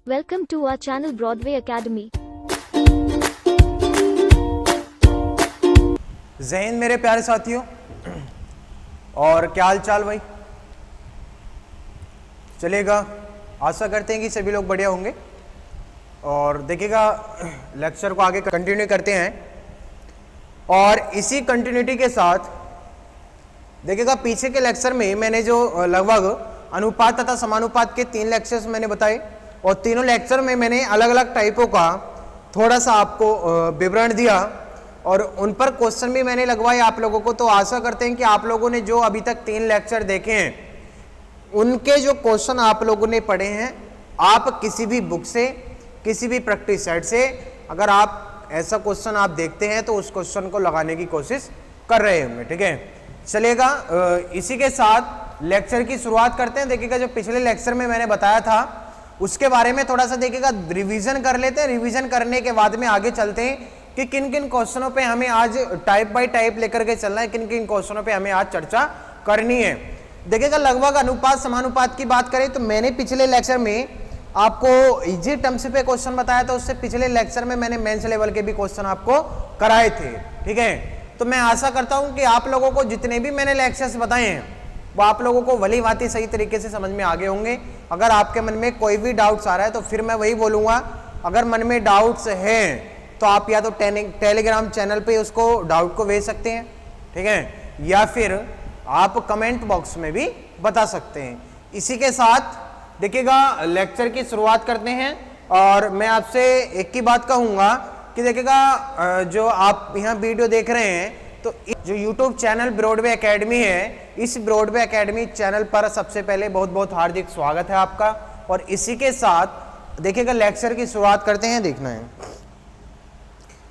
Welcome to our channel Broadway Academy. जय हिंद मेरे प्यारे साथियों, और क्या हाल चाल भाई। चलेगा, आशा करते हैं कि सभी लोग बढ़िया होंगे। और देखिएगा, लेक्चर को आगे कंटिन्यू करते हैं और इसी कंटिन्यूटी के साथ देखिएगा, पीछे के लेक्चर में मैंने जो लगभग अनुपात तथा समानुपात के 3 लेक्चर्स मैंने बताए और तीनों लेक्चर में मैंने अलग अलग टाइपों का थोड़ा सा आपको विवरण दिया और उन पर क्वेश्चन भी मैंने लगवाए आप लोगों को। तो आशा करते हैं कि आप लोगों ने जो अभी तक 3 लेक्चर देखे हैं उनके जो क्वेश्चन आप लोगों ने पढ़े हैं, आप किसी भी बुक से, किसी भी प्रैक्टिस सेट से अगर आप ऐसा क्वेश्चन आप देखते हैं तो उस क्वेश्चन को लगाने की कोशिश कर रहे होंगे। ठीक है, चलेगा। इसी के साथ लेक्चर की शुरुआत करते हैं। देखिएगा, जो पिछले लेक्चर में मैंने बताया था उसके बारे में थोड़ा सा देखिएगा रिवीजन कर लेते हैं। रिवीजन करने के बाद में आगे चलते हैं कि किन किन क्वेश्चनों पे हमें आज टाइप बाय टाइप लेकर के चलना है, किन किन क्वेश्चनों पे हमें आज चर्चा करनी है। देखिएगा, लगभग अनुपात समानुपात की बात करें तो मैंने पिछले लेक्चर में आपको इजी टर्म्स पे क्वेश्चन बताया था। उससे पिछले लेक्चर में मैंने मेंस लेवल के भी क्वेश्चन आपको कराए थे। ठीक है, तो मैं आशा करता हूं कि आप लोगों को जितने भी मैंने लेक्चर्स बताए हैं वो आप लोगों को भली भांति सही तरीके से समझ में आ गए होंगे। अगर आपके मन में कोई भी डाउट्स आ रहा है तो फिर मैं वही बोलूंगा, अगर मन में डाउट्स हैं तो आप या तो टेलीग्राम चैनल पे उसको डाउट को भेज सकते हैं, ठीक है, या फिर आप कमेंट बॉक्स में भी बता सकते हैं। इसी के साथ देखिएगा, लेक्चर की शुरुआत करते हैं और मैं आपसे एक ही बात कहूंगा कि देखिएगा, जो आप यहाँ वीडियो देख रहे हैं तो जो YouTube चैनल ब्रॉडवे एकेडमी है, इस ब्रॉडवे एकेडमी चैनल पर सबसे पहले बहुत बहुत हार्दिक स्वागत है आपका। और इसी के साथ देखिएगा, लेक्चर की शुरुआत करते हैं। देखना है,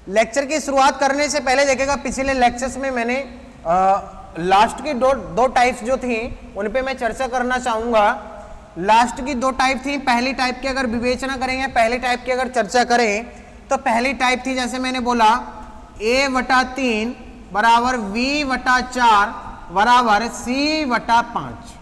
लेक्चर की शुरुआत करने से पहले देखिएगा, पिछले लेक्चर्स में मैंने लास्ट की दो टाइप्स जो थी उन पे मैं चर्चा करना चाहूंगा। लास्ट की 2 टाइप थी। पहली टाइप की अगर विवेचना करेंगे, पहली टाइप की अगर चर्चा करें तो पहली टाइप थी, जैसे मैंने बोला, a/3 बराबर v/4 बराबर c/5।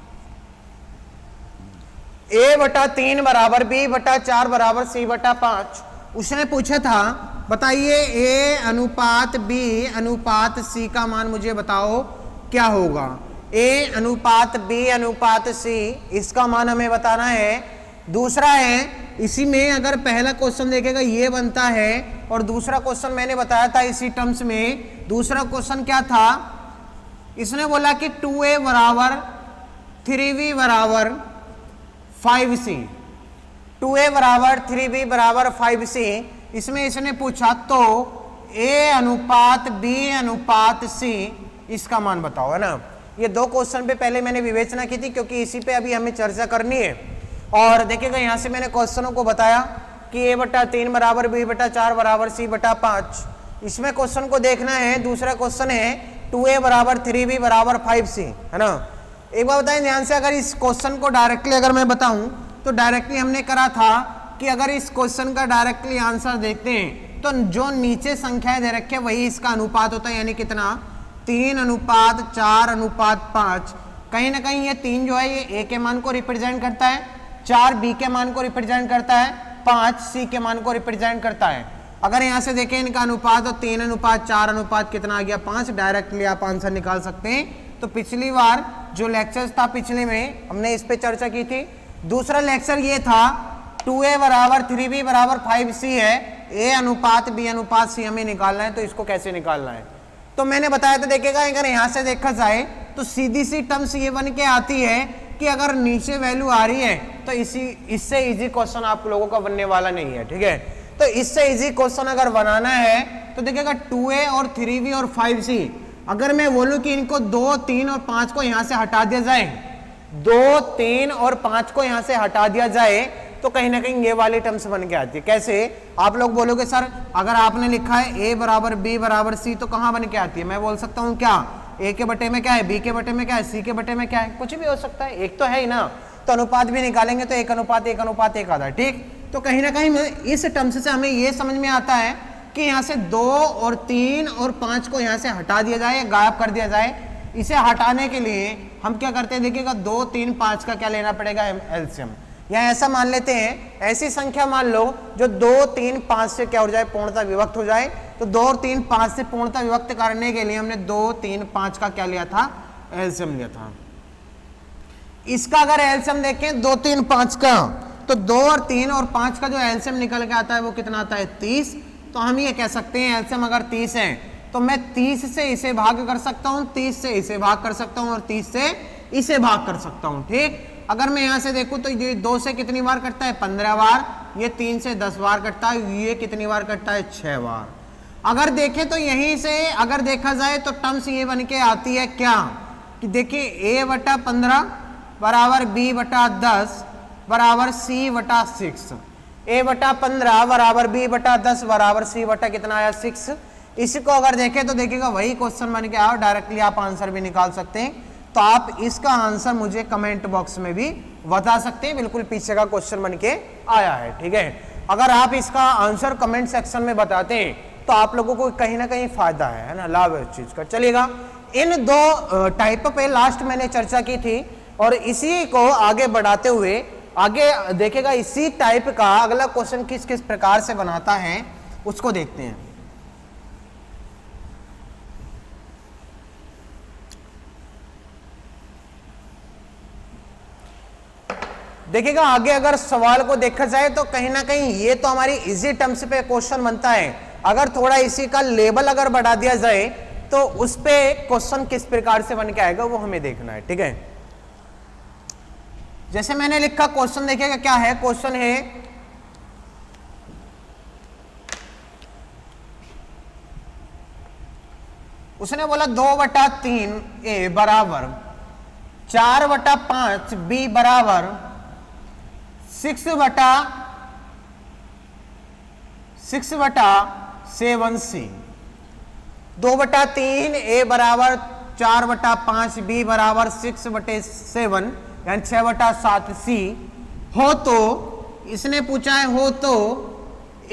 a/3 बराबर b/4 बराबर c/5। उसने पूछा था, बताइए a अनुपात b अनुपात c का मान मुझे बताओ क्या होगा। a अनुपात b अनुपात c, इसका मान हमें बताना है। दूसरा है, इसी में अगर पहला क्वेश्चन देखेगा ये बनता है और दूसरा क्वेश्चन मैंने बताया था इसी टर्म्स में। दूसरा क्वेश्चन क्या था, इसने बोला कि 2a बराबर 3b बराबर 5c, 2a बराबर 3b बराबर 5c। इसमें इसने पूछा तो a अनुपात b अनुपात c, इसका मान बताओ, है ना। ये 2 क्वेश्चन पे पहले मैंने विवेचना की थी क्योंकि इसी पे अभी हमें चर्चा करनी है। और देखिएगा, यहाँ से मैंने क्वेश्चनों को बताया कि a/3 बराबर b/4 बराबर c/5। इसमें क्वेश्चन को देखना है। दूसरा क्वेश्चन है 2a बराबर 3b बराबर 5c, है ना। एक बार बताएं ध्यान से, अगर इस क्वेश्चन को डायरेक्टली अगर मैं बताऊं तो डायरेक्टली हमने करा था कि अगर इस क्वेश्चन का डायरेक्टली आंसर देखते हैं तो जो नीचे संख्याएं दे रखी है वही इसका अनुपात होता है, यानी कितना, 3:4:5। कहीं ना कहीं ये 3 जो है ये a के मान को रिप्रेजेंट करता है, 4 b के मान को रिप्रेजेंट करता है, 5 c के मान को रिप्रेजेंट करता है। अगर यहाँ से देखें इनका अनुपात तो 3:4 अनुपात कितना आ गया, 5। डायरेक्टली आप आंसर निकाल सकते हैं। तो पिछली बार जो लेक्चर था पिछले में हमने इस पे चर्चा की थी। दूसरा लेक्चर ये था 2a बराबर 3b बराबर 5c है, a अनुपात b अनुपात c हमें निकालना है। तो इसको कैसे निकालना है तो मैंने बताया था। देखिएगा, अगर यहाँ से देखा जाए तो सीधी सी टर्म्स ये बन के आती है कि अगर नीचे वैल्यू आ रही है तो इससे इजी क्वेश्चन आप लोगों का बनने वाला नहीं है। ठीक है, तो इससे इजी क्वेश्चन अगर बनाना है तो देखिएगा, 2a और 3b और 5c, अगर मैं बोलूं कि इनको 2, 3 और 5 को यहां से हटा दिया जाए, 2, 3 और 5 को यहां से हटा दिया जाए तो कहीं ना कहीं ये वाली टर्म्स बन के आती है। कैसे, आप लोग बोलोगे सर अगर आपने लिखा है a बराबर b बराबर c तो कहां बन के आती है। मैं बोल सकता हूं क्या, a के बटे में क्या है, b के बटे में क्या है, c के बटे में क्या है, कुछ भी हो सकता है, एक तो है ही ना। तो अनुपात भी निकालेंगे तो 1:1:1 आता है। ठीक, तो कहीं ना कहीं इस टर्म्स से हमें ये समझ में आता है कि यहाँ से 2 और 3 और 5 को यहाँ से हटा दिया जाए, गायब कर दिया जाए। इसे हटाने के लिए हम क्या करते हैं, देखिएगा 2, 3, 5 का क्या लेना पड़ेगा, एलसीएम। या ऐसा मान लेते हैं, ऐसी संख्या मान लो जो 2, 3, 5 से क्या हो जाए, पूर्णतः विभक्त हो जाए। तो 2 और 3, 5 से पूर्णतः विभक्त करने के लिए हमने 2, 3, 5 का क्या लिया था, एलसीएम लिया था। इसका अगर एलसीएम देखें 2, 3, 5 का, तो 2 और 3 और 5 का जो एलसीएम निकल के आता है वो कितना आता है, 30। तो हम ये कह सकते हैं एलसीएम अगर 30 है तो मैं 30 से इसे भाग कर सकता हूं, 30 से इसे भाग कर सकता हूं और 30 से इसे भाग कर सकता हूं। ठीक, अगर मैं यहां से देखूं तो ये 2 से कितनी बार कटता है, 15 बार, ये 3 से 10 बार कटता है, ये कितनी बार कटता है, 6 बार। अगर देखें तो यहीं से अगर देखा जाए तो टर्म्स ये बन के आती है क्या, कि देखिए a/15 बराबर b/10 बराबर c/6, a/15 बराबर b/10 बराबर c/ कितना आया, 6। इसको अगर देखें तो देखिएगा वही क्वेश्चन बन के आओ, डायरेक्टली आप आंसर भी निकाल सकते हैं। तो आप इसका आंसर मुझे कमेंट बॉक्स में भी बता सकते हैं, बिल्कुल पीछे का क्वेश्चन बन के आया है। ठीक है, अगर आप इसका आंसर कमेंट सेक्शन में बताते हैं तो आप लोगों को कहीं ना कहीं फायदा है ना, लाभ है इस चीज का। चलिएगा, इन 2 टाइप पे लास्ट मैंने चर्चा की थी और इसी को आगे बढ़ाते हुए आगे देखेगा इसी टाइप का अगला क्वेश्चन किस किस प्रकार से बनाता है उसको देखते हैं। देखिएगा आगे अगर सवाल को देखा जाए तो कहीं ना कहीं ये तो हमारी इजी टर्म्स पे क्वेश्चन बनता है, अगर थोड़ा इसी का लेवल अगर बढ़ा दिया जाए तो उस पे क्वेश्चन किस प्रकार से बन के आएगा वो हमें देखना है। ठीक है, जैसे मैंने लिखा क्वेश्चन देखिएगा क्या है, क्वेश्चन है उसने बोला 2/3 a बराबर 4/5 b बराबर 6/7 c। 2/3 a बराबर 4/5 b बराबर 6/7 यानी 6/7 c हो तो इसने पूछा है हो तो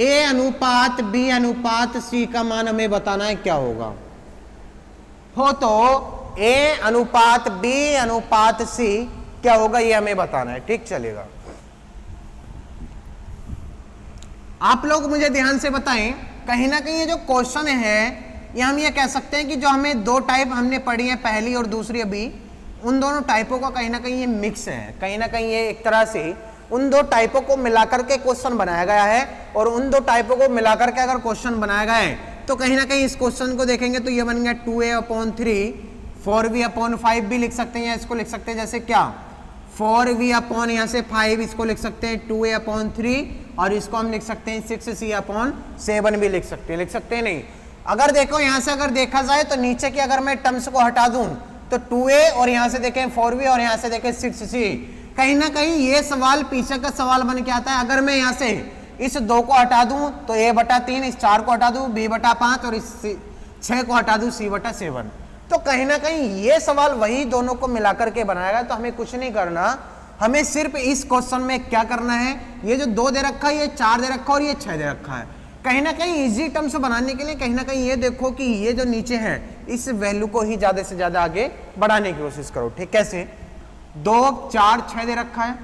a अनुपात b अनुपात c का मान हमें बताना है क्या होगा। हो तो a अनुपात b अनुपात c क्या होगा ये हमें बताना है। ठीक, चलेगा। आप लोग मुझे ध्यान से बताएं, कहीं ना कहीं ये जो क्वेश्चन है ये हम ये कह सकते हैं कि जो हमें 2 टाइप हमने पढ़ी है, पहली और दूसरी, अभी उन दोनों टाइपों का कहीं ना कहीं ये मिक्स है, कहीं ना कहीं ये एक तरह से उन 2 टाइपों को मिलाकर के क्वेश्चन बनाया गया है। और उन 2 टाइपों को मिलाकर के अगर क्वेश्चन बनाया गया है तो कहीं ना कहीं इस क्वेश्चन को देखेंगे तो ये बन गया 2a/3 4v/5 भी लिख सकते हैं, या इसको लिख सकते हैं जैसे क्या 4v/ यहाँ से 5 इसको लिख सकते हैं 2a/3 और इसको हम लिख सकते हैं 6c/7 भी लिख सकते हैं नहीं। अगर देखो यहाँ से अगर देखा जाए तो नीचे की अगर मैं टर्म्स को हटा दूं तो 2a और यहाँ से देखें 4v और यहाँ से देखें 6c, कहीं ना कहीं ये सवाल पीछे का सवाल बन के आता है। अगर मैं यहाँ से इस 2 को हटा दूं तो a/3, इस 4 को हटा दूं b/5 और इस 6 को हटा दूं c/7, तो कहीं ना कहीं ये सवाल वही दोनों को मिलाकर के बनाएगा। तो हमें कुछ नहीं करना, हमें सिर्फ इस क्वेश्चन में क्या करना है, ये जो 2 दे रखा है, ये 4 दे रखा है और ये 6 दे रखा है, कहीं ना कहीं इजी टर्म्स बनाने के लिए कहीं ना कहीं ये देखो कि ये जो नीचे है इस वैल्यू को ही ज्यादा से ज्यादा आगे बढ़ाने की कोशिश करो। ठीक, कैसे 2 4 6 दे रखा है,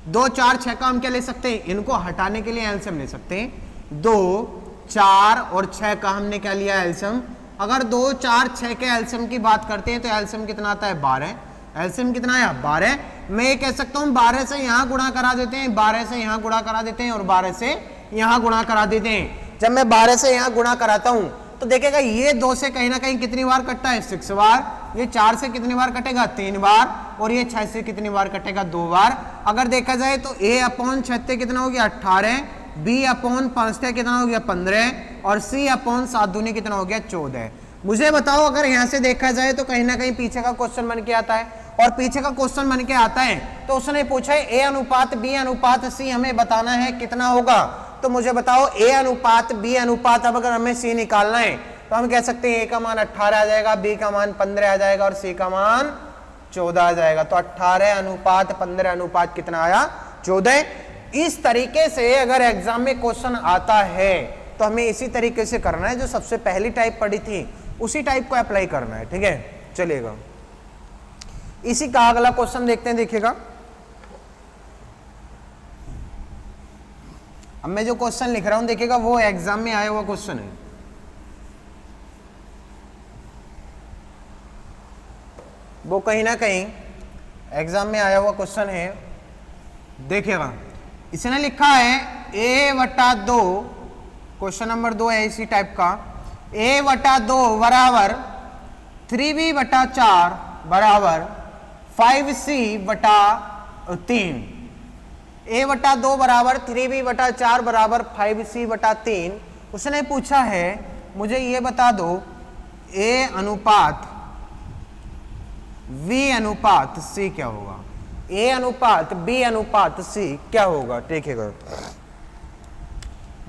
2 4 6 का हम क्या ले सकते हैं, इनको हटाने के लिए एलसीएम ले सकते हैं। 2 4 और 6 का हमने क्या लिया एलसीएम, अगर 2 4 6 के एलसीएम की बात करते हैं तो एलसीएम कितना आता है 12, एलसीएम कितना आया 12। मैं ये कह सकता हूं 12 से यहां गुणा करा देते हैं, 12 से यहां गुणा करा देते हैं और 12 से यहां गुणा करा देते हैं। जब मैं 12 से यहां गुणा कराता हूं तो देखेगा ये 2 से कहीं ना कहीं कितनी बार कटता है 6 बार, ये 4 से कितनी बार कटेगा 3 बार और ये 6 से कितनी बार कटेगा 2 बार। अगर देखा जाए तो a/6 कितना हो गया 18, b/5 कितना हो गया 15 और c/7 दूनी कितना हो गया 14। मुझे बताओ अगर यहां से देखा जाए तो कहीं ना कहीं पीछे का क्वेश्चन बन के आता है, और पीछे का क्वेश्चन बन के आता है तो उसने पूछा है a अनुपात b अनुपात c हमें बताना है कितना होगा। तो मुझे बताओ a अनुपात b अनुपात, अब अगर हमें c निकालना है तो हम कह सकते हैं a का मान 18 आ जाएगा, b का मान 15 आ जाएगा और c का मान 14 आ जाएगा। तो 18 अनुपात 15 अनुपात कितना आया 14। इस तरीके से अगर एग्जाम में क्वेश्चन आता है तो हमें इसी तरीके से करना है, जो सबसे पहली टाइप पढ़ी थी उसी टाइप को अप्लाई करना है। ठीक है, चलिएगा इसी का अगला क्वेश्चन देखते हैं। देखिएगा अब मैं जो क्वेश्चन लिख रहा हूं देखिएगा वो एग्जाम में आया हुआ क्वेश्चन है। वो कहीं ना कहीं एग्जाम में आया हुआ क्वेश्चन है। देखिएगा इसने लिखा है a/2, क्वेश्चन नंबर 2 है इसी टाइप का, a/2 बराबर 3b/4 बराबर 5c/3। a/2 बराबर 3b/4 बराबर 5c/3। उसने पूछा है मुझे ये बता दो a अनुपात v अनुपात c क्या होगा, a अनुपात b अनुपात c क्या होगा। देखिएगा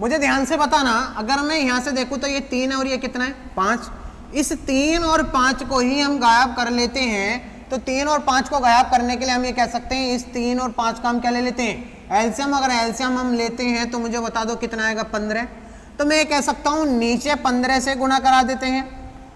मुझे ध्यान से बताना, अगर मैं यहां से देखूं तो ये 3 है और ये कितना है 5। इस 3 और 5 को ही हम गायब कर लेते हैं, तो 3 और 5 को गायब करने के लिए हम ये कह सकते हैं इस 3 और 5 का हम क्या ले लेते हैं एलसीएम। अगर एलसीएम हम लेते हैं तो मुझे बता दो कितना आएगा 15। तो मैं ये कह सकता हूं नीचे 15 से गुणा करा देते हैं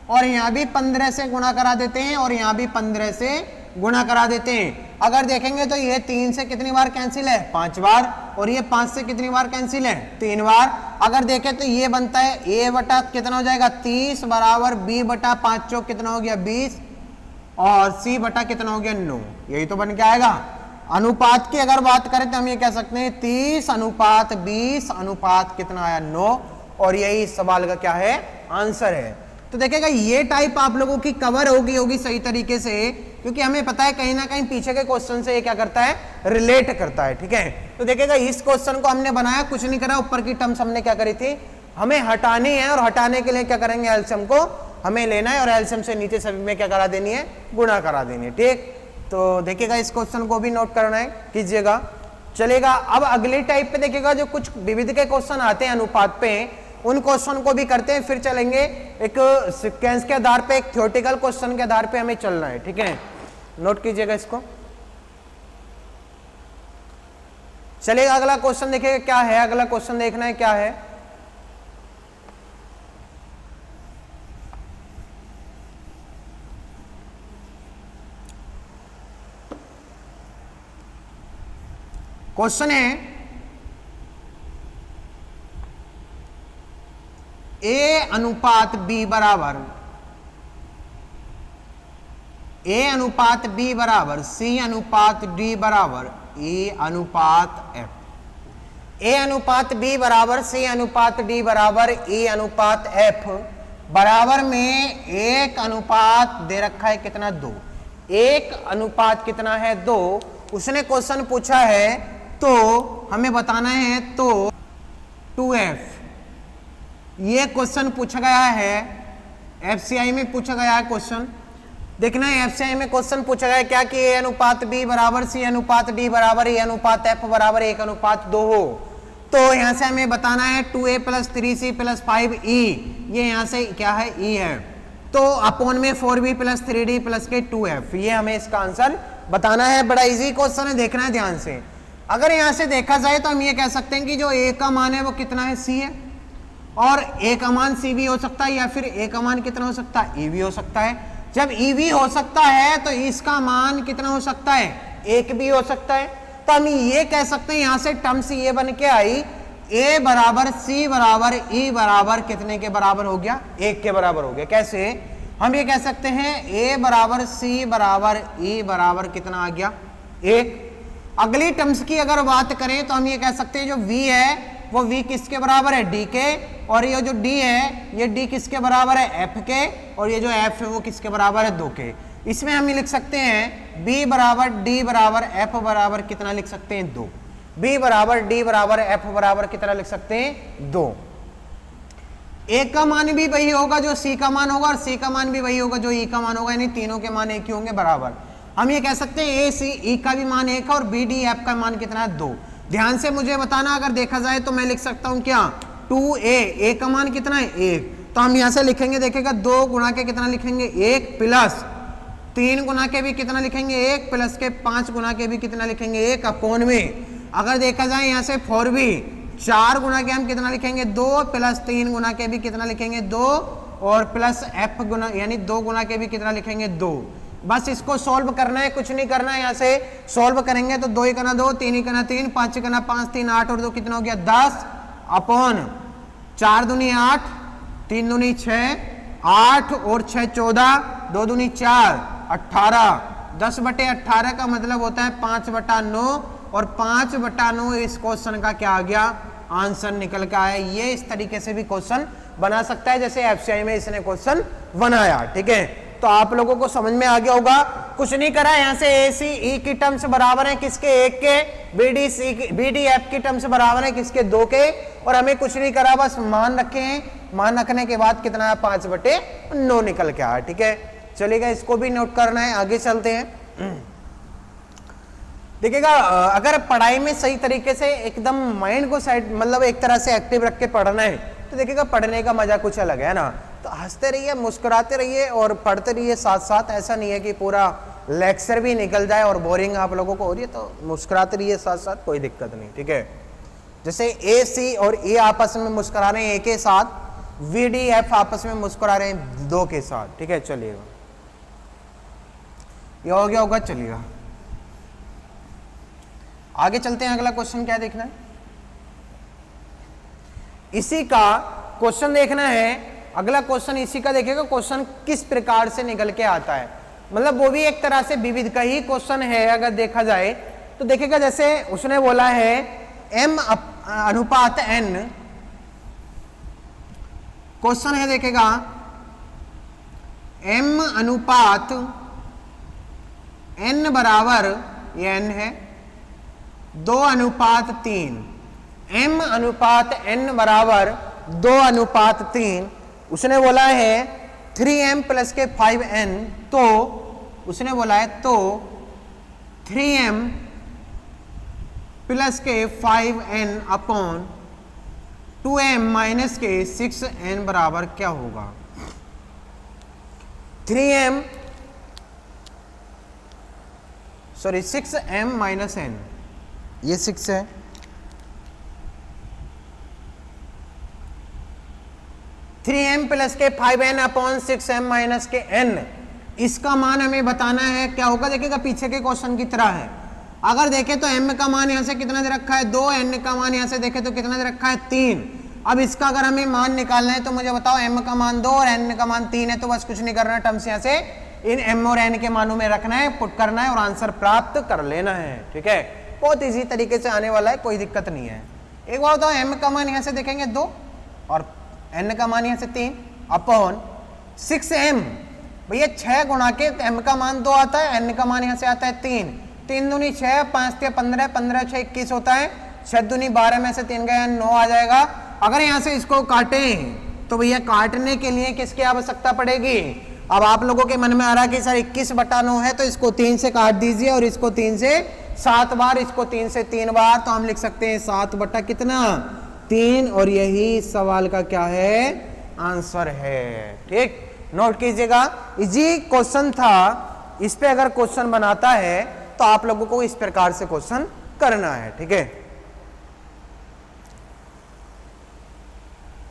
और यहां भी 15 से गुणा करा देते हैं और यहां भी 15 से गुणा करा देते हैं। अगर देखेंगे तो ये 3 से कितनी बार कैंसिल है 5 बार, और ये 5 से कितनी बार कैंसिल है 3 बार। अगर देखें तो ये बनता है a बटा कितना हो जाएगा 30 बराबर b/5 चौक कितना हो गया 20 और c बटा कितना हो गया 9। यही तो बन के आएगा। अनुपात की अगर बात करें तो हम ये कह सकते हैं 30 अनुपात 20 अनुपात कितना आया 9, और यही इस सवाल का क्या है आंसर है। तो देखिएगा ये टाइप आप लोगों की कवर होगी सही तरीके से, क्योंकि हमें पता है कहीं ना कहीं पीछे के क्वेश्चन से ये क्या करता है रिलेट करता है। ठीक है, तो देखिएगा इस क्वेश्चन को हमने बनाया, कुछ नहीं करा, ऊपर की टर्म्स हमने क्या करी थी हमें हटानी है, और हटाने के लिए क्या करेंगे एलसीएम को हमें लेना है और एलसीएम से नीचे सभी में क्या करा देनी है गुणा करा देनी है। ठीक, तो देखिएगा इस क्वेश्चन को भी नोट करना है कीजिएगा, चलेगा। अब अगले टाइप पे देखिएगा जो कुछ विविध के क्वेश्चन आते हैं अनुपात पे, उन क्वेश्चन को भी करते हैं, फिर चलेंगे एक सीक्वेंस के आधार पे, एक थ्योरेटिकल क्वेश्चन के आधार पे हमें चलना है। ठीक है, नोट कीजिएगा इसको। चलिएगा अगला क्वेश्चन देखिएगा क्या है, अगला क्वेश्चन देखना है क्या है। क्वेश्चन है a अनुपात b बराबर a अनुपात b बराबर c अनुपात d बराबर e अनुपात f। a अनुपात b बराबर c अनुपात d बराबर e अनुपात f बराबर में एक अनुपात दे रखा है कितना 2, एक अनुपात कितना है 2। उसने क्वेश्चन पूछा है तो हमें बताना है तो 2f। ये क्वेश्चन पूछा गया है एफसीआई में, पूछा गया है क्वेश्चन। देखना है एफसीआई में क्वेश्चन पूछा गया है क्या कि a अनुपात b बराबर c अनुपात d बराबर e अनुपात f बराबर 1 अनुपात 2 हो। तो यहां से हमें बताना है 2a plus 3c plus 5e, ये यहां से क्या है e है, तो अपॉन में 4b प्लस 3d प्लस के 2f, ये हमें इसका आंसर बताना है। बड़ा इजी क्वेश्चन है, देखना है ध्यान से। अगर यहां से देखा जाए तो हम ये कह सकते हैं कि जो a का मान है वो कितना है c है, और a का मान c भी हो सकता है, या फिर a का मान कितना हो सकता है e भी हो सकता है। जब e भी हो सकता है तो इसका मान कितना हो सकता है 1 भी हो सकता है। तो हम ये कह सकते हैं यहां से टर्म्स ये बन के आई a बराबर c बराबर e बराबर कितने के बराबर हो गया 1 के बराबर हो गया। कैसे हम ये कह सकते हैं a बराबर c बराबर e बराबर कितना आ गया 1। अगली टर्म्स की अगर बात करें तो हम ये कह सकते हैं जो v है वो v किसके बराबर है d के, और ये जो d है ये d किसके बराबर है f के, और ये जो f है वो किसके बराबर है 2 के। इसमें हम लिख सकते हैं b बराबर d बराबर f बराबर कितना लिख सकते हैं 2। b बराबर d बराबर f बराबर कितना लिख सकते हैं 2। a का मान भी वही होगा जो c का मान होगा, और c का मान भी वही होगा जो e का मान होगा, यानी तीनों के मान एक ही होंगे बराबर। हम ये कह सकते हैं a c e का भी मान 1 है और b d f का मान कितना है 2। ध्यान से मुझे बताना, अगर देखा जाए तो मैं लिख सकता हूं क्या 2a, a का मान कितना है 1, तो हम यहां से लिखेंगे देखिएगा 2 गुणा के कितना लिखेंगे 1 प्लस 3 गुना के भी कितना लिखेंगे 1 प्लस के 5 गुना के भी कितना लिखेंगे 1 अपॉन में। अगर देखा जाए यहां से 4b 4 गुना के हम कितना लिखेंगे 2 प्लस 3 गुना के भी कितना लिखेंगे 2 और प्लस f गुना यानी 2 गुना के भी कितना लिखेंगे 2। बस इसको सॉल्व करना है, कुछ नहीं करना है। यहाँ से सॉल्व करेंगे तो 2 × 2 3 × 3 5 × 5 3 8 और 2 कितना हो गया 10 अपॉन 4 दूनी 8 3 दूनी 6 8 और 6 14 2 दूनी 4 18 10/18 का मतलब होता है 5/9 और 5/9 इस क्वेश्चन का क्या आ गया आंसर निकल के आया। ये इस तरीके से भी क्वेश्चन बना सकता है जैसे एफसीआई में इसने क्वेश्चन बनाया। ठीक है, तो आप लोगों को समझ में आ गया होगा। कुछ नहीं करा, यहाँ से ए सी ई की टर्म्स बराबर है किसके 1 के, बी डी एफ की टर्म्स बराबर है किसके 2 के, और हमें कुछ नहीं करा, बस मान रखे हैं। मान रखने के बाद कितना है 5/9 निकल के आया। ठीक है, चलिएगा, इसको भी नोट करना है। आगे चलते हैं। देखिएगा, अगर पढ़ाई में सही तरीके से एकदम माइंड को साइड मतलब एक तरह से एक्टिव रख के पढ़ना है तो देखिएगा पढ़ने का मजा कुछ अलग है ना। तो हंसते रहिए, मुस्कुराते रहिए और पढ़ते रहिए साथ साथ। ऐसा नहीं है कि पूरा लेक्चर भी निकल जाए और बोरिंग आप लोगों को हो रही है, तो मुस्कुराते रहिए साथ साथ, कोई दिक्कत नहीं। ठीक है, जैसे ए सी और ए आपस में मुस्कुरा रहे हैं 1 के साथ, वी डी एफ आपस में मुस्कुरा रहे हैं 2 के साथ। ठीक है, चलिएगा, ये हो गया होगा। चलिएगा आगे चलते हैं। अगला क्वेश्चन क्या देखना है, इसी का क्वेश्चन देखना है। अगला क्वेश्चन इसी का देखिएगा, क्वेश्चन किस प्रकार से निकल के आता है, मतलब वो भी एक तरह से विविध का ही क्वेश्चन है अगर देखा जाए तो। देखिएगा, जैसे उसने बोला है m अनुपात n, क्वेश्चन है देखिएगा m अनुपात n बराबर, ये n है 2:3, m अनुपात n बराबर 2:3। उसने बोला है 3m प्लस के 5n, तो उसने बोला है तो 3m प्लस के 5n अपॉन 2m माइनस के 6n बराबर क्या होगा। 6m माइनस n, ये 6 है, थ्री एम प्लस के 5n अपॉन 6m माइनस के n, इसका मान हमें बताना है क्या होगा। देखिएगा पीछे के क्वेश्चन की तरह है। अगर देखें तो m का मान यहाँ से कितना दे रखा है 2, n का मान यहाँ से देखें तो कितना दे रखा है 3। अब इसका अगर हमें मान निकालना है तो मुझे बताओ m का मान 2 और n का मान 3 है, तो बस कुछ नहीं करना, टर्म्स यहाँ से इन m और n के मानों में रखना है, पुट करना है और आंसर प्राप्त कर लेना है। ठीक है, बहुत इजी तरीके से आने वाला है, कोई दिक्कत नहीं है। एक बार बताओ, m का मान यहाँ से देखेंगे 2 और n का मान यहाँ से 3 अपॉन 6m, भैया 6 गुणा के m का मान 2 आता है, n का मान यहाँ से आता है 3, 3 दूनी 6, 5 के 15, 15 6 21 होता है, 6 दूनी 12 में से 3 गया 9 आ जाएगा। अगर यहाँ से इसको काटें तो भैया काटने के लिए किसकी आवश्यकता पड़ेगी। अब आप लोगों के मन में आ रहा है कि सर 21/9 है तो इसको 3 से काट दीजिए और इसको 3 से 7 बार, इसको 3 से 3 बार, तो हम लिख सकते हैं 7 बटा कितना 3, और यही सवाल का क्या है आंसर है। ठीक, नोट कीजिएगा, इजी क्वेश्चन था। इस पे अगर क्वेश्चन बनाता है तो आप लोगों को इस प्रकार से क्वेश्चन करना है। ठीक है,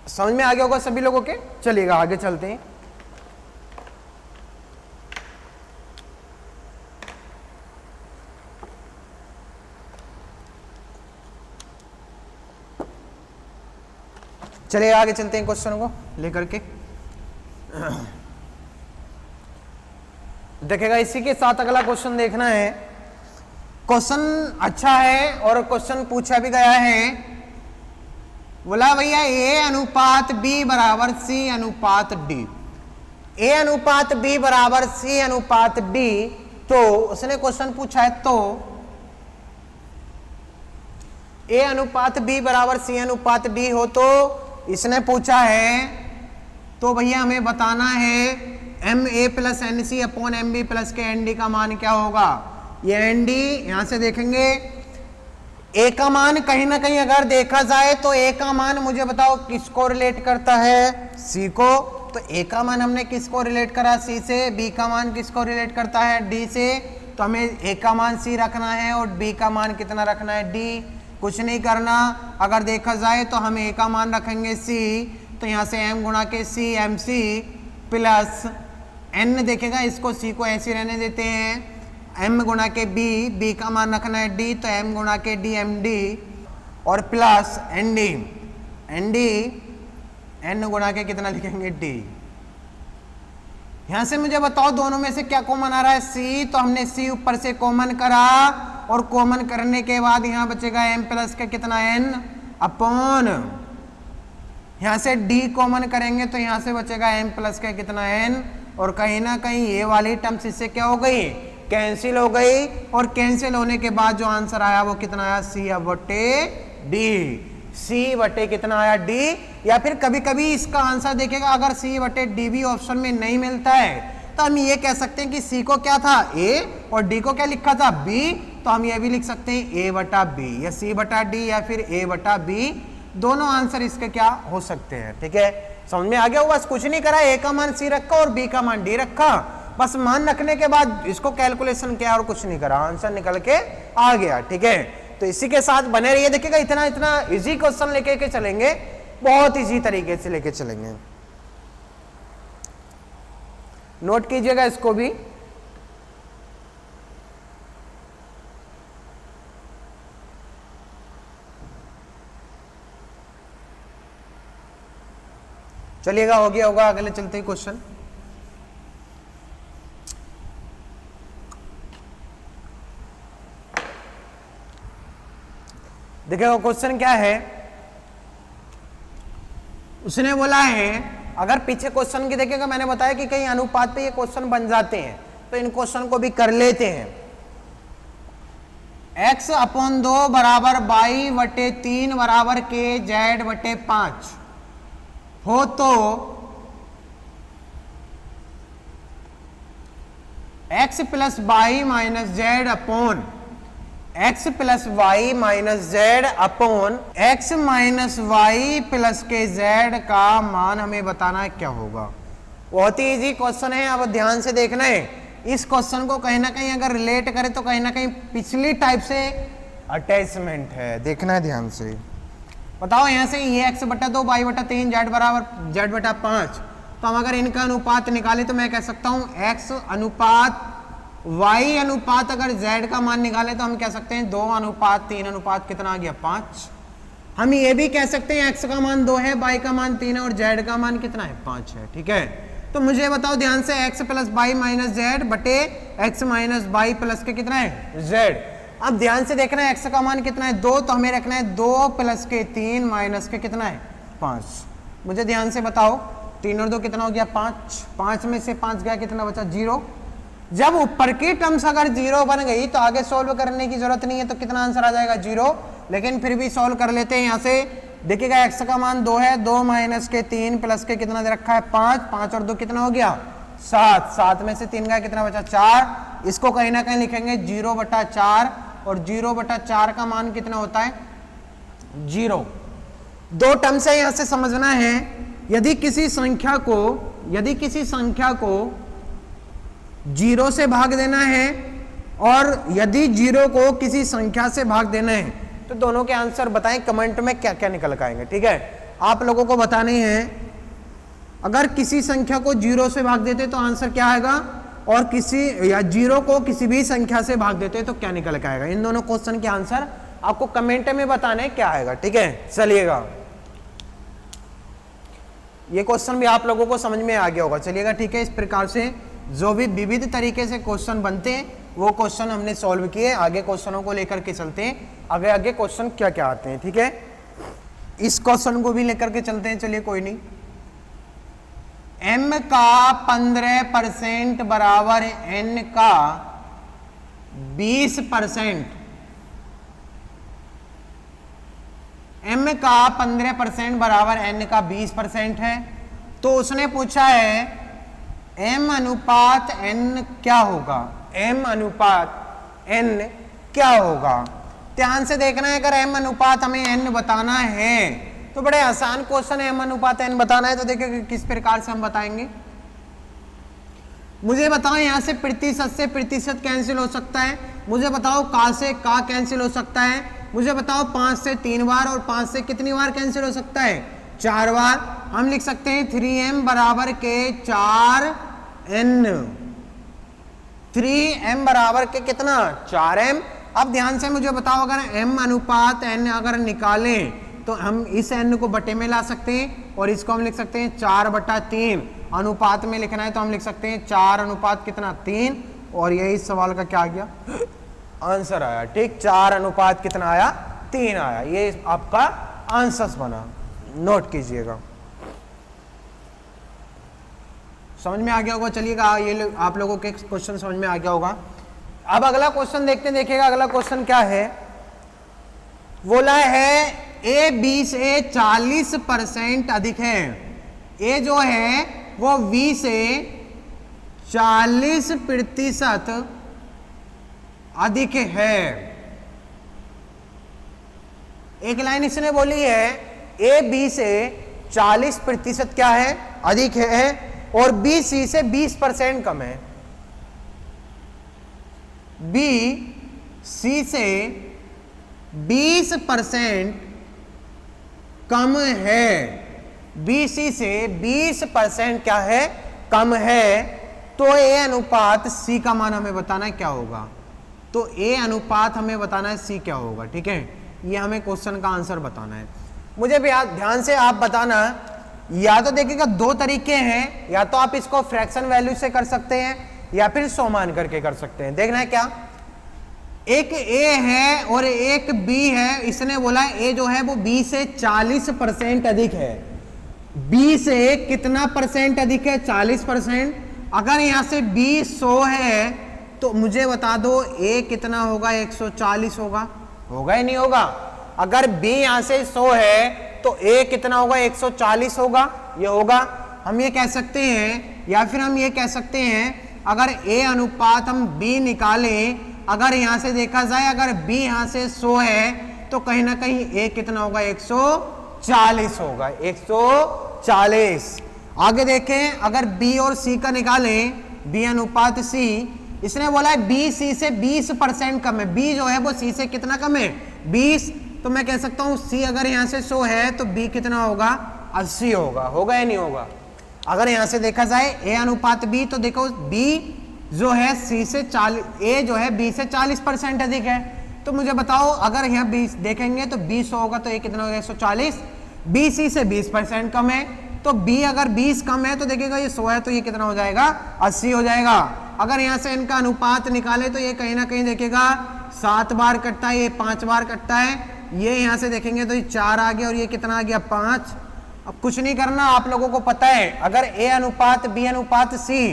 समझ में आ गया होगा सभी लोगों के। चलिएगा आगे चलते हैं। चलिए आगे चलते हैं क्वेश्चन को लेकर के। देखेगा इसी के साथ अगला क्वेश्चन देखना है। क्वेश्चन अच्छा है और क्वेश्चन पूछा भी गया है। बोला भैया a अनुपात b बराबर c अनुपात d, a अनुपात b बराबर c अनुपात d, तो उसने क्वेश्चन पूछा है तो a अनुपात b बराबर c अनुपात d हो, तो इसने पूछा है तो भैया हमें बताना है m a plus n c upon m b plus k n d का मान क्या होगा। ये एन डी यहां से देखेंगे, ए का मान कहीं ना कहीं अगर देखा जाए तो ए का मान मुझे बताओ किसको रिलेट करता है, सी को। तो ए का मान हमने किसको रिलेट करा, सी से। बी का मान किसको रिलेट करता है, डी से। तो हमें ए का मान सी रखना है और बी का मान कितना रखना है, डी। कुछ नहीं करना, अगर देखा जाए तो हम ए का मान रखेंगे सी, तो यहाँ से m गुणा के c m c plus n देखेगा, इसको c को ऐसे रहने देते हैं, m गुणा के b का मान रखना है d, तो m गुणा के d md और प्लस nd n गुणा के कितना लिखेंगे d। यहां से मुझे बताओ दोनों में से क्या कॉमन आ रहा है, c, तो हमने c ऊपर से कॉमन करा और कॉमन करने के बाद यहां बचेगा m प्लस का कितना n अपॉन, यहां से d कॉमन करेंगे तो यहां से बचेगा m प्लस का कितना n, और कहीं ना कहीं ये वाली टर्म्स इससे क्या हो गई, कैंसिल हो गई, और कैंसिल होने के बाद जो आंसर आया वो कितना आया, c बटे d, c बटे कितना आया d। या फिर कभी कभी इसका आंसर देखेगा अगर c बटे d भी ऑप्शन में नहीं मिलता है तो हम ये कह सकते हैं कि c को क्या था a और d को क्या लिखा था b, तो हम ये भी लिख सकते हैं a बटा b, या c बटा d या फिर a बटा b, दोनों आंसर इसके क्या हो सकते हैं। ठीक है, समझ में आ गया? बस कुछ नहीं करा, a का मान c रखा और b का मान d रखा, बस मान रखने के बाद इसको कैलकुलेशन किया और कुछ नहीं करा, आंसर निकल के आ गया। ठीक है, तो इसी के साथ बने रहिए, देखिएगा इतना इतना इजी क्वेश्चन लेके के चलेंगे, बहुत इजी तरीके से लेके चलेंगे, नोट कीजिएगा इसको भी। चलिएगा, हो गया होगा, अगले चलते ही क्वेश्चन। देखिएगा क्वेश्चन क्या है, उसने बोला है अगर पीछे क्वेश्चन की देखिएगा मैंने बताया कि कई अनुपात पे ये क्वेश्चन बन जाते हैं, तो इन क्वेश्चन को भी कर लेते हैं। x अपॉन 2 बराबर बाई बटे 3 बराबर के जेड बटे 5 हो तो x plus y minus z upon x plus y minus z upon x minus y plus k z का मान हमें बताना है क्या होगा। बहुत ही इजी क्वेश्चन है, अब ध्यान से देखना है। इस क्वेश्चन को कहीं ना कहीं अगर रिलेट करें तो कहीं ना कहीं पिछली टाइप से अटैचमेंट है, देखना है ध्यान से। बताओ यहाँ से ये x बटा 2 वाई बटा 3 जेड बराबर जेड बटा 5, तो हम अगर इनका अनुपात निकालें तो मैं कह सकता हूँ x अनुपात y अनुपात, अगर z का मान निकाले तो हम कह सकते हैं 2 अनुपात 3 अनुपात कितना आ गया 5। हम ये भी कह सकते हैं x का मान 2 है, y का मान 3 है और z का मान कितना है 5 है। ठीक है, तो मुझे बताओ ध्यान से x plus y minus z बटे x minus y plus k कितना है z। अब ध्यान से देखना है x का मान कितना है 2, तो हमें रखना है 2 प्लस के 3 माइनस के कितना है 5। मुझे ध्यान से बताओ 3 और 2 कितना हो गया 5, 5 में से 5 गया कितना बचा 0। जब ऊपर की टर्म्स अगर 0 बन गई तो आगे सॉल्व करने की जरूरत नहीं है, तो कितना आंसर आ जाएगा 0, लेकिन फिर भी सॉल्व कर लेते हैं। यहाँ से देखिएगा x का मान 2 है, 2 माइनस के 3 प्लस के कितना दे रखा है 5, 5 और 2 कितना हो गया 7, 7 में से 3 गया कितना बचा 4। इसको कहीं ना कहीं लिखेंगे 0 बटा 4, और 0 बटा 4 का मान कितना होता है 0। दो टर्म्स है, यहाँ से समझना है। यदि किसी संख्या को 0 से भाग देना है और यदि 0 को किसी संख्या से भाग देना है, तो दोनों के आंसर बताएं कमेंट में क्या क्या निकल के आएंगे। ठीक है, आप लोगों को बताने हैं। अगर किसी संख्या को 0 से भाग देते तो आंसर क्या आएगा, और किसी या 0 को किसी भी संख्या से भाग देते तो क्या निकल के आएगा। इन दोनों क्वेश्चन के आंसर आपको कमेंट में बताने क्या आएगा। ठीक है, चलिएगा, ये क्वेश्चन भी आप लोगों को समझ में आ गया होगा। चलिएगा, ठीक है, इस प्रकार से जो भी विविध तरीके से क्वेश्चन बनते हैं वो क्वेश्चन हमने सॉल्व किए। आगे क्वेश्चनों को लेकर के चलते हैं, आगे आगे क्वेश्चन क्या क्या आते हैं। ठीक है, इस क्वेश्चन को भी लेकर के चलते हैं। चलिए, कोई नहीं। m का 15% बराबर n का 20%, m का 15% बराबर n का 20% है, तो उसने पूछा है m अनुपात n क्या होगा, m अनुपात n क्या होगा। ध्यान से देखना है, अगर m अनुपात हमें n बताना है तो बड़े आसान क्वेश्चन है। m अनुपात n बताना है तो देखिए किस प्रकार से हम बताएंगे। मुझे बताओ यहाँ से प्रतिशत कैंसिल हो सकता है, मुझे बताओ का से का कैंसिल हो सकता है, मुझे बताओ 5 से 3 बार और 5 से कितनी बार कैंसिल हो सकता है 4 बार। हम लिख सकते हैं 3m बराबर के 4 n, 3m बराबर के कितना 4m। अब ध्यान से मुझे बताओ, अगर m अनुपात n अगर निकालें तो हम इस n को बटे में ला सकते हैं और इसको हम लिख सकते हैं 4/3। अनुपात में लिखना है तो हम लिख सकते हैं 4 अनुपात कितना 3, और यही सवाल का क्या आ गया आंसर आया। ठीक, 4 अनुपात कितना आया 3 आया। ये आपका आंसर बना, नोट कीजिएगा। समझ में आ गया होगा। चलिएगा, ये आप लोगों के क्वेश्चन समझ में आ गया होगा। अब अगला क्वेश्चन देखते हैं। देखिएगा अगला क्वेश्चन क्या है, बोला है ए 20 से 40% अधिक है। ए जो है वो 20 से 40% अधिक है। एक लाइन इसने बोली है ए 20 से 40% क्या है अधिक है, और बी सी से 20% कम है। बी सी से 20% कम है। बी सी से 20% क्या है कम है। तो ए अनुपात सी का मान हमें बताना है क्या होगा। तो ए अनुपात हमें बताना है सी क्या होगा। ठीक है, ये हमें क्वेश्चन का आंसर बताना है। मुझे भी ध्यान से आप बताना, या तो देखिएगा दो तरीके हैं, या तो आप इसको फ्रैक्शन वैल्यू से कर सकते हैं या फिर सौ मान करके कर सकते हैं। देखना है क्या, एक ए है और एक बी है। इसने बोला ए जो है वो बी से 40% अधिक है। बी से कितना परसेंट अधिक है 40%। अगर यहां से बी 100 है तो मुझे बता दो ए कितना होगा 140 होगा, होगा ही नहीं होगा। अगर बी यहां से 100 है तो ए कितना होगा 140 होगा, ये होगा। हम ये कह सकते हैं, या फिर हम ये कह सकते हैं अगर ए अनुपात हम बी निकालें, अगर यहां से देखा जाए अगर बी यहां से 100 है तो कहीं ना कहीं ए कितना होगा 140 होगा, 140। आगे देखें, अगर बी और सी का निकालें, बी अनुपात सी, इसने बोला है बी सी से 20% कम है। बी जो है वो सी से कितना कम है 20। तो मैं कह सकता हूं सी अगर यहां से 100 है तो बी कितना होगा 80 होगा, होगा या नहीं होगा। अगर यहां से देखा जाए ए अनुपात बी, तो देखो बी जो है सी से 40, ए जो है बी से 40% अधिक है। तो मुझे बताओ अगर यहाँ 20 देखेंगे तो 20 होगा तो ये कितना होगा 140। बी सी से 20% कम है, तो बी अगर 20 कम है तो देखिएगा ये 100 है तो ये कितना हो जाएगा 80 हो जाएगा। अगर यहाँ से इनका अनुपात निकाले तो ये कहीं ना कहीं देखिएगा 7 बार कटता है, ये 5 बार कटता है। ये यहाँ से देखेंगे तो ये 4 आ गया और ये कितना आ गया 5। अब कुछ नहीं करना, आप लोगों को पता है अगर ए अनुपात बी अनुपात सी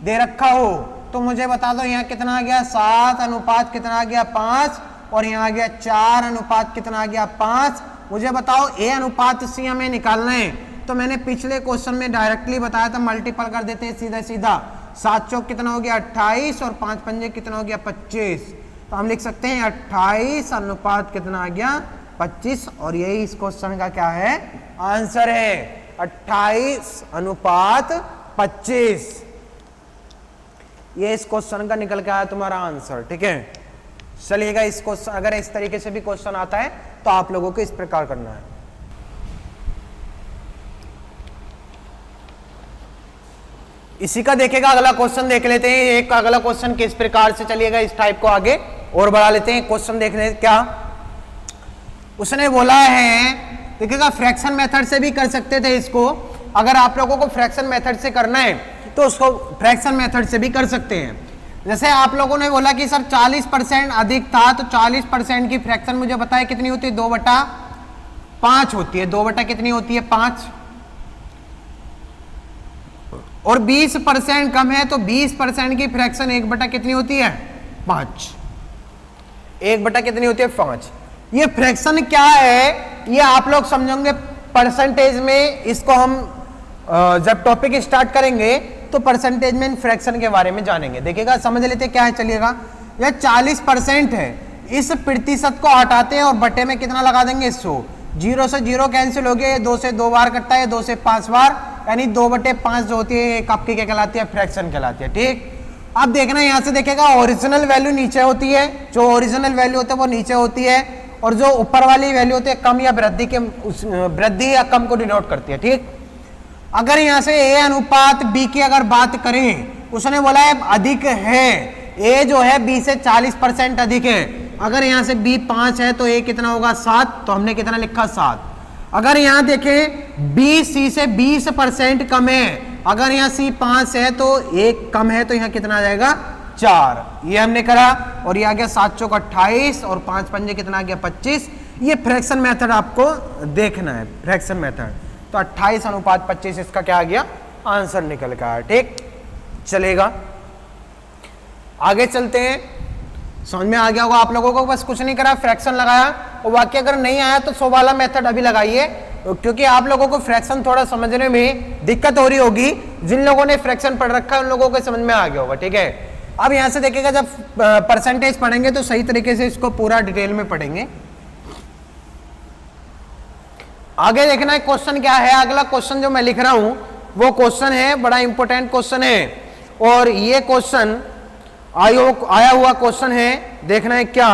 दे रखा हो तो मुझे बता दो यहाँ कितना आ गया 7 अनुपात कितना आ गया 5, और यहाँ आ गया 4 अनुपात कितना आ गया 5। मुझे बताओ ए अनुपात सी हमें निकालना है, तो मैंने पिछले क्वेश्चन में डायरेक्टली बताया था, मल्टीपल कर देते हैं सीधा सीधा। 7 चौक कितना हो गया 28 और 5 पंजे कितना हो गया 25। तो हम लिख सकते हैं 28 अनुपात कितना आ गया 25, और यही इस क्वेश्चन का क्या है आंसर है 28 अनुपात 25। ये इस क्वेश्चन का निकल के आया तुम्हारा आंसर। ठीक है, चलिएगा इस क्वेश्चन अगर इस तरीके से भी क्वेश्चन आता है तो आप लोगों को इस प्रकार करना है। इसी का देखेगा अगला क्वेश्चन देख लेते हैं। एक अगला क्वेश्चन किस प्रकार से, चलिएगा इस टाइप को आगे और बढ़ा लेते हैं। क्वेश्चन देखने क्या उसने बोला है, देखिएगा फ्रैक्शन मेथड से भी कर सकते थे इसको। अगर आप लोगों को फ्रैक्शन मेथड से करना है तो उसको फ्रैक्शन मेथड से भी कर सकते हैं। जैसे आप लोगों ने बोला कि सर 40% अधिक था, तो 40% की फ्रैक्शन मुझे बताया कितनी होती है 2/5 होती है। 2 कितनी होती है 5। और 20% कम है तो 20% की फ्रैक्शन 1/, कितनी होती है 5। 1/, कितनी होती है 5। ये फ्रैक्शन क्या है ये आप लोग समझोगे परसेंटेज में। इसको हम जब टॉपिक स्टार्ट करेंगे तो परसेंटेज में फ्रैक्शन के बारे में जानेंगे। देखिएगा समझ लेते क्या है। चलिएगा यह 40% है, इस प्रतिशत को हटाते हैं और बटे में कितना लगा देंगे 100। 0 से 0 कैंसिल हो गया, 2 से 2 बार कटता है, 2 से 5 बार, यानी 2/5 जो होती है एक आपकी क्या कहलाती है फ्रैक्शन कहलाती है। ठीक, अब देखना यहाँ से देखेगा ओरिजिनल वैल्यू नीचे होती है, जो ओरिजिनल वैल्यू होती है वो नीचे होती है, और जो ऊपर वाली वैल्यू होती है कम या वृद्धि के वृद्धि या कम को डिनोट करती है। ठीक, अगर यहां से ए अनुपात बी की अगर बात करें उसने बोला है अधिक है, ए जो है बी से 40% अधिक है। अगर यहां से बी 5 है तो ए कितना होगा 7, तो हमने कितना लिखा 7। अगर यहां देखें बी सी से 20% कम है, अगर यहां सी 5 है तो ए कम है, तो यहां कितना आ जाएगा 4। ये हमने करा और ये आ गया 7 चौक 28 और 5 पंजे कितना आ गया 25। ये फ्रैक्शन मेथड आपको देखना है, फ्रैक्शन मेथड। तो 28:25 इसका क्या आ गया आंसर निकल का है। ठीक चलेगा, आगे चलते हैं। समझ में आ गया होगा आप लोगों को, बस कुछ नहीं करा, फ्रैक्शन लगाया और वाक्य अगर नहीं आया तो 100 वाला मेथड अभी लगाइए, क्योंकि आप लोगों को फ्रैक्शन थोड़ा समझने में दिक्कत हो रही होगी। जिन लोगों ने फ्रैक्शन पढ़ रखा है उन लोगों को समझ में आ गया होगा। ठीक है, अब यहां से देखिएगा जब परसेंटेज पढ़ेंगे तो सही तरीके से इसको पूरा डिटेल में पढ़ेंगे। आगे देखना है क्वेश्चन क्या है। अगला क्वेश्चन जो मैं लिख रहा हूं वो क्वेश्चन है, बड़ा इंपॉर्टेंट क्वेश्चन है, और ये क्वेश्चन आया हुआ क्वेश्चन है। देखना है क्या,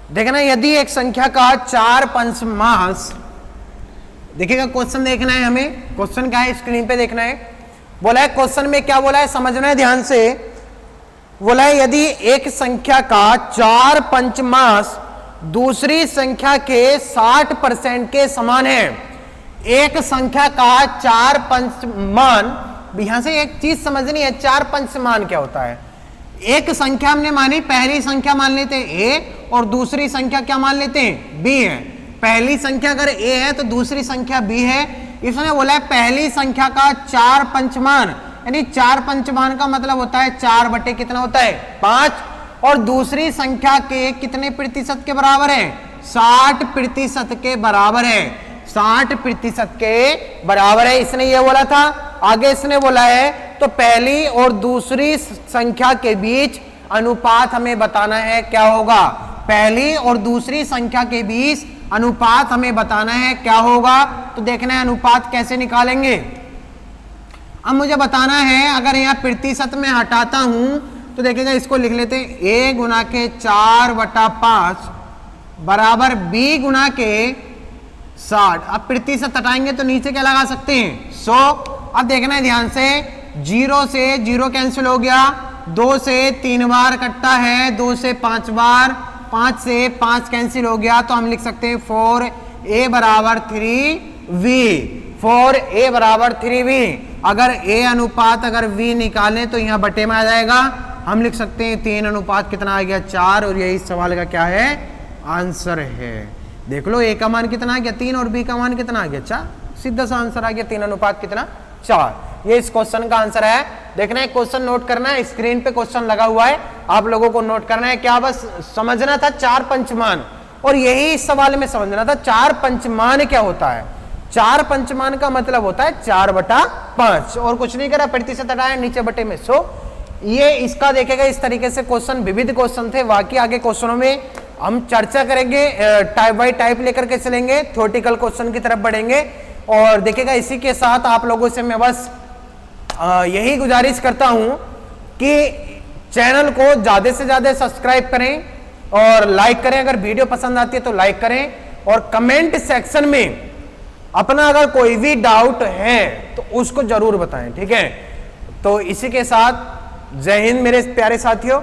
देखना यदि एक संख्या का 4 पंचमांश, देखिएगा क्वेश्चन देखना है हमें। क्वेश्चन क्या है स्क्रीन पे देखना है। बोला है क्वेश्चन में क्या बोला है समझना है ध्यान से। बोला है यदि एक संख्या का 4 पंचमांश दूसरी संख्या के 60% के समान है। एक संख्या का 4 पंचमान, यहां से एक चीज समझनी है, 4 पंचमान क्या होता है। एक संख्या हमने मानी, पहली संख्या मान लेते हैं ए और दूसरी संख्या क्या मान लेते हैं बी है। पहली संख्या अगर ए है तो दूसरी संख्या बी है। इसने बोला है पहली संख्या का 4 पंचमान, यानी 4 पंचमान का मतलब होता है 4 बटे कितना होता है 5, और दूसरी संख्या के कितने प्रतिशत के बराबर है 60% के बराबर है। 60% के बराबर है, इसने ये बोला था। आगे इसने बोला है तो पहली और दूसरी संख्या के बीच अनुपात हमें बताना है क्या होगा। पहली और दूसरी संख्या के बीच अनुपात हमें बताना है क्या होगा। तो देखना है अनुपात कैसे निकालेंगे। अब मुझे बताना है, अगर यहाँ प्रतिशत में हटाता हूं तो देखिएगा इसको लिख लेते हैं a गुना के 4/5 बराबर b गुना के 60। अब प्रतिशत हटाएंगे तो नीचे क्या लगा सकते हैं 100। अब देखना है ध्यान से, 0 से 0 कैंसिल हो गया, 2 से 3 बार कटता है, 2 से 5 बार, 5 से 5 कैंसिल हो गया, तो हम लिख सकते हैं 4a बराबर 3v। 4a बराबर 3v। अगर a अनुपात अगर v निकालें तो यहाँ बटे में आ जाएगा। हम लिख सकते हैं 3 अनुपात कितना आ गया 4, और यही सवाल का क्या है आंसर है। देख लो a का मान कितना आ गया 3 और b का मान कितना आ गया 4, सीधा सा आंसर आ गया 3 अनुपात कितना 4। ये इस क्वेश्चन का आंसर है। देखना है क्वेश्चन नोट करना है, स्क्रीन पे क्वेश्चन लगा हुआ है, आप लोगों को नोट करना है। क्या बस समझना था 4 पंचमान, और यही इस सवाल में समझना था 4 पंचमान क्या होता है। 4 पंचमान का मतलब होता है 4/5, और कुछ नहीं करा, प्रतिशत हटाया, नीचे बटे में 100। ये इसका देखेगा इस तरीके से क्वेश्चन, विविध क्वेश्चन थे। बाकी आगे क्वेश्चनों में हम चर्चा करेंगे, टाइप बाय टाइप लेकर के चलेंगे, थ्योरेटिकल क्वेश्चन की तरफ बढ़ेंगे। और देखिएगा इसी के साथ आप लोगों से मैं बस यही गुजारिश करता हूं कि चैनल को ज्यादा से ज्यादा सब्सक्राइब करें और लाइक करें। अगर वीडियो पसंद आती है तो लाइक करें, और कमेंट सेक्शन में अपना अगर कोई भी डाउट है तो उसको जरूर बताएं। ठीक है, तो इसी के साथ जय हिंद मेरे प्यारे साथियों।